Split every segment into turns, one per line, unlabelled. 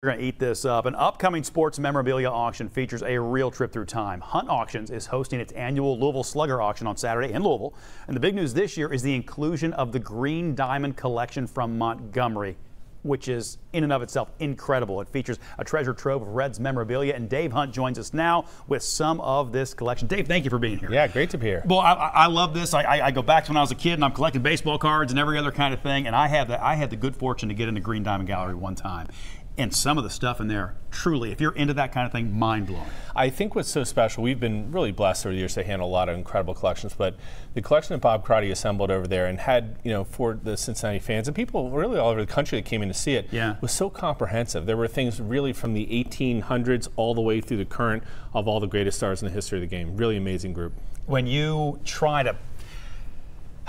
We're going to eat this up. An upcoming sports memorabilia auction features a real trip through time. Hunt Auctions is hosting its annual Louisville Slugger Auction on Saturday in Louisville. And the big news this year is the inclusion of the Green Diamond collection from Montgomery, which is in and of itself incredible. It features a treasure trove of Reds memorabilia, and Dave Hunt joins us now with some of this collection. Dave, thank you for being here.
Yeah, great to be here.
Well, I love this. I go back to when I was a kid and I'm collecting baseball cards and every other kind of thing, and I had the good fortune to get into Green Diamond Gallery one time. And some of the stuff in there, truly, if you're into that kind of thing, mind-blowing.
I think what's so special, we've been really blessed over the years to handle a lot of incredible collections, but the collection that Bob Crotty assembled over there and had, for the Cincinnati fans and people really all over the country that came in to see it, was so comprehensive. There were things really from the 1800s all the way through the current of all the greatest stars in the history of the game. Really amazing group.
When you try to,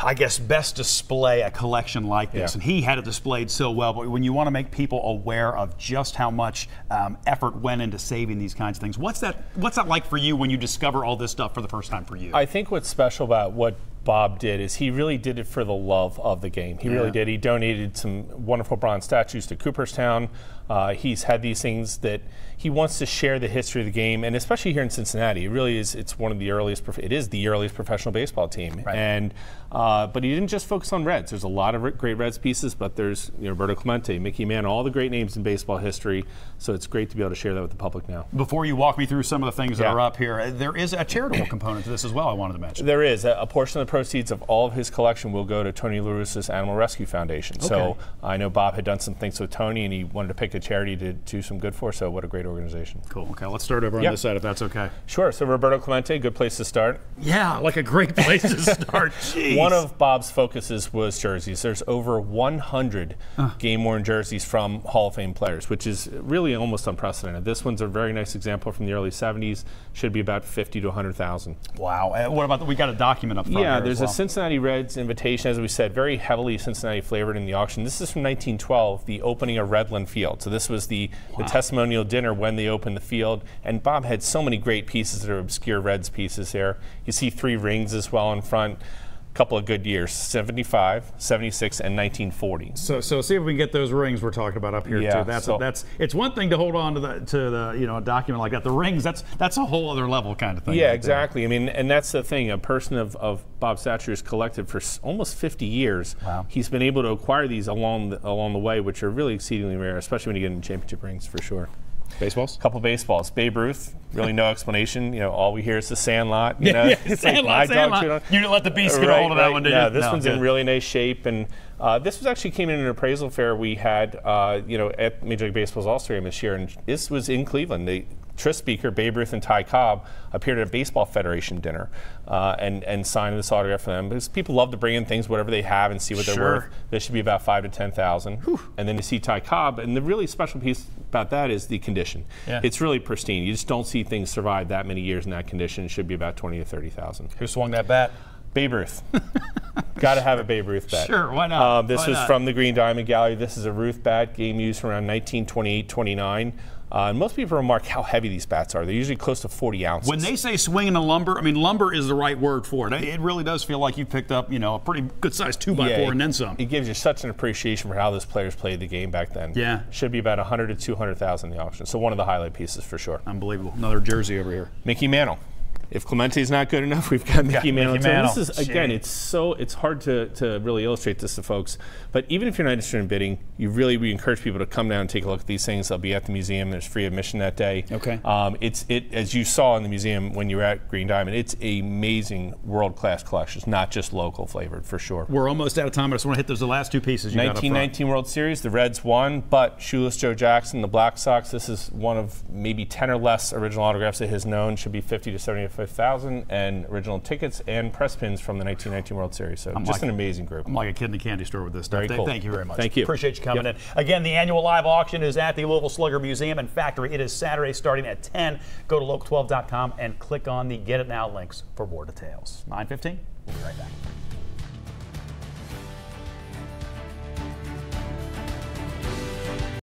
I guess, best display a collection like this, and he had it displayed so well, but when you want to make people aware of just how much effort went into saving these kinds of things, what's that like for you when you discover all this stuff for the first time for you?
I think what's special about what Bob did is he really did it for the love of the game. He really did. He donated some wonderful bronze statues to Cooperstown. He's had these things that he wants to share the history of the game, and especially here in Cincinnati, it really is. It's one of the earliest. It is the earliest professional baseball team, and but he didn't just focus on Reds. There's a lot of great Reds pieces, but there's Roberto Clemente, Mickey Mantle, all the great names in baseball history. So it's great to be able to share that with the public now.
Before you walk me through some of the things that are up here, there is a charitable component to this as well. I wanted to mention.
There is a portion of the proceeds of all of his collection will go to Tony La Russa's Animal Rescue Foundation. So I know Bob had done some things with Tony, and he wanted to pick a charity to do some good for. So what a great organization.
Cool. Okay, let's start over on this side if that's okay.
Sure. So Roberto Clemente, good place to start.
Yeah, like a great place to start. Jeez.
One of Bob's focuses was jerseys. There's over 100 game-worn jerseys from Hall of Fame players, which is really almost unprecedented. This one's a very nice example from the early 70s. Should be about 50 to 100,000.
Wow. What about we got a document up front?
Yeah, there's a Cincinnati Reds invitation, as we said, very heavily Cincinnati flavored in the auction. This is from 1912, the opening of Redland Field. So this was the testimonial dinner when they opened the field. And Bob had so many great pieces that are obscure Reds pieces here. You see 3 rings as well in front. Couple of good years, 75, 76, and 1940.
So see if we can get those rings we're talking about up here too. That's it's one thing to hold on to the a document like that. The rings, that's a whole other level kind of thing.
Yeah, exactly. I mean, and that's the thing. A person of Bob's stature is collected for almost 50 years. Wow. He's been able to acquire these along the way, which are really exceedingly rare, especially when you get into championship rings for sure.
Baseballs?
A couple baseballs. Babe Ruth, really no explanation. All we hear is the Sandlot.
It's Sandlot. You didn't let the beast get a hold of that one, did you?
Yeah, this one's in really nice shape. And this was actually came in an appraisal fair we had, at Major League Baseball's All-Star Game this year. And this was in Cleveland. The Tris Speaker, Babe Ruth, and Ty Cobb appeared at a Baseball Federation dinner and signed this autograph for them, because people love to bring in things, whatever they have, and see what they're worth. This should be about 5,000 to 10,000. And then to see Ty Cobb, and the really special piece about that is the condition. It's really pristine. You just don't see things survive that many years in that condition. It should be about 20,000 to 30,000.
Who swung that bat?
Babe Ruth. Got to have a Babe Ruth bat.
Sure, why not?
This was from the Green Diamond Gallery. This is a Ruth bat, game used around 1928-29. And most people remark how heavy these bats are. They're usually close to 40 ounces.
When they say swinging a lumber, I mean, lumber is the right word for it. It really does feel like you picked up, a pretty good-sized 2x4 and then some.
It gives you such an appreciation for how those players played the game back then.
Yeah.
Should be about 100 to 200,000 in the auction. So one of the highlight pieces for sure.
Unbelievable. Another jersey over here.
Mickey Mantle. If Clemente's not good enough, we've got Mickey Mantle. This is, again, it's hard to really illustrate this to folks. But even if you're not interested in bidding, we encourage people to come down and take a look at these things. They'll be at the museum. There's free admission that day.
Okay.
As you saw in the museum when you were at Green Diamond, it's an amazing world-class collection. It's not just local flavored, for sure.
We're almost out of time. I just want to hit those last 2 pieces.
1919 World Series, the Reds won, but Shoeless Joe Jackson, the Black Sox, this is one of maybe 10 or less original autographs that is known. Should be 50 to 75,000. And original tickets and press pins from the 1919 World Series. So just an amazing group.
I'm like a kid in a candy store with this stuff.
Very cool.
Thank you very much.
Thank you.
Appreciate you coming in. Again, the annual live auction is at the Louisville Slugger Museum and Factory. It is Saturday starting at 10. Go to local12.com and click on the Get It Now links for more details. 9:15. We'll be right back.